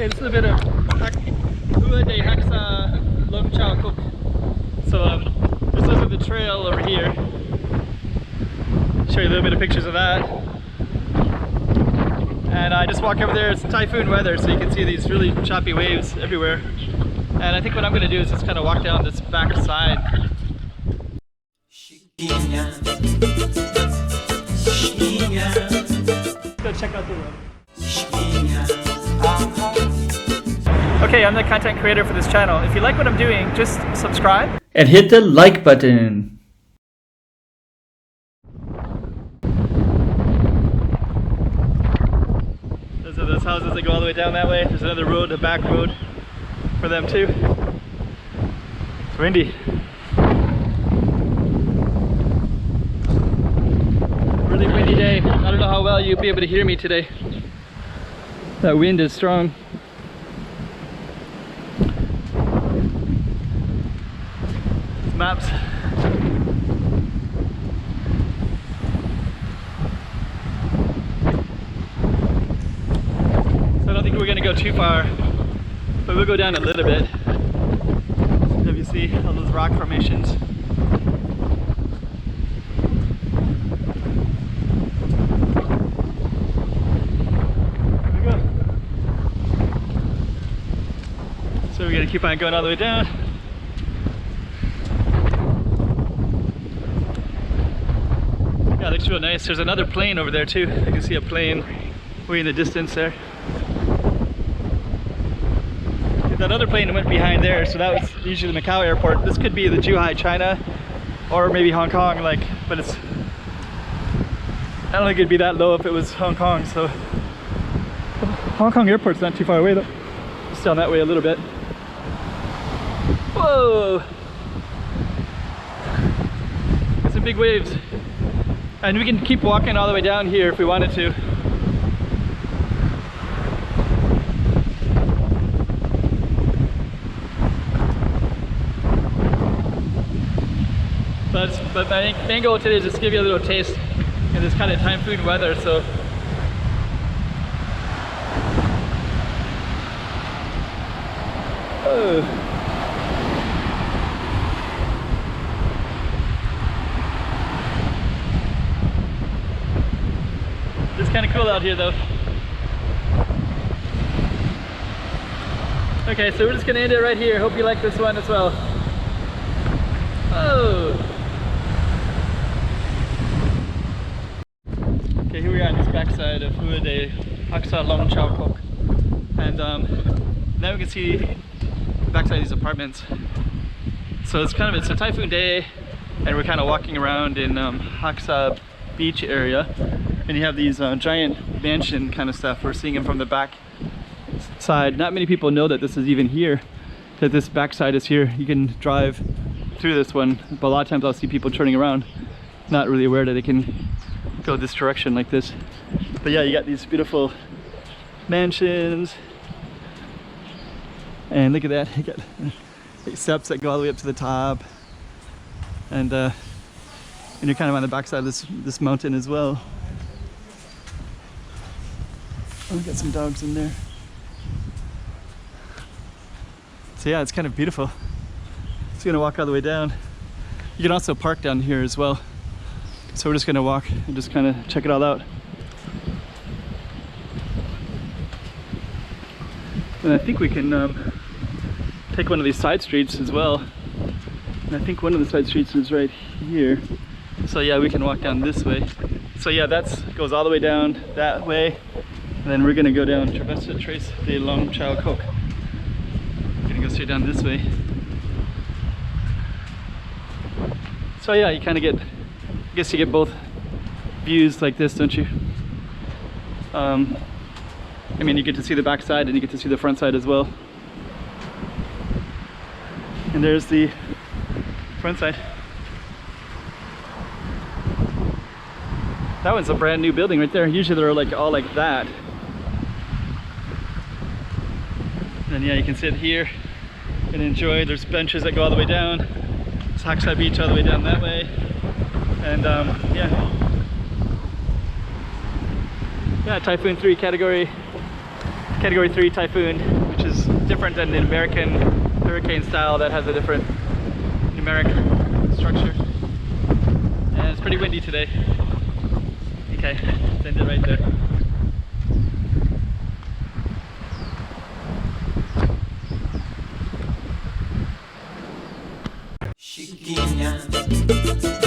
Okay, this is a bit of Hua de Haksa Long Chao Cook. So this is the trail over here. Show you a little bit of pictures of that. And I just walk over there. It's typhoon weather, so you can see these really choppy waves everywhere. And I think what I'm going to do is just kind of walk down this back side. Go check out the road. Okay, I'm the content creator for this channel. If you like what I'm doing, just subscribe and hit the like button. Those are those houses that go all the way down that way. There's another road, a back road for them too. It's windy. Really windy day. I don't know how well you'll be able to hear me today. That wind is strong. Maps. So I don't think we're going to go too far, but we'll go down a little bit. If you see all those rock formations. There we go. So we're going to keep on going all the way down. Yeah, it looks real nice. There's another plane over there too. You can see a plane way in the distance there. That other plane went behind there, so that was usually the Macau airport. This could be the Zhuhai, China, or maybe Hong Kong, but it's, I don't think it'd be that low if it was Hong Kong, so. Hong Kong airport's not too far away though. Just down that way a little bit. Whoa! Some big waves. And we can keep walking all the way down here if we wanted to. But my main goal today is just to give you a little taste in this kind of typhoon weather. So it's kind of cool out here though. Okay, so we're just gonna end it right here. Hope you like this one as well. Oh. Okay, here we are on this backside of Hua de Haksa Long Chao Kok. And now we can see the backside of these apartments. So it's a typhoon day, and we're kind of walking around in Haksa beach area. And you have these giant mansion kind of stuff. We're seeing them from the back side. Not many people know that this is even here, that this backside is here. You can drive through this one, but a lot of times I'll see people turning around, not really aware that they can go this direction like this. But yeah, you got these beautiful mansions, and look at that, you got steps that go all the way up to the top, and you're kind of on the backside of this mountain as well. Oh, we got some dogs in there. So yeah, it's kind of beautiful. It's gonna walk all the way down. You can also park down here as well. So we're just gonna walk and just kind of check it all out. And I think we can take one of these side streets as well. And I think one of the side streets is right here. So yeah, we can walk down this way. So yeah, that goes all the way down that way. And then we're gonna go down Travessa Trace de Long Chao Kok. We're gonna go straight down this way. So yeah, you kind of get, I guess you get both views like this, don't you? I mean, you get to see the back side and you get to see the front side as well. And there's the front side. That one's a brand new building right there. Usually they're like all like that. And yeah, you can sit here and enjoy. There's benches that go all the way down. It's Haksa Beach all the way down that way. And yeah, Typhoon 3 category Category 3 typhoon, which is different than the American hurricane style that has a different numeric structure. And it's pretty windy today. Okay, let's end it right there. Chiquinha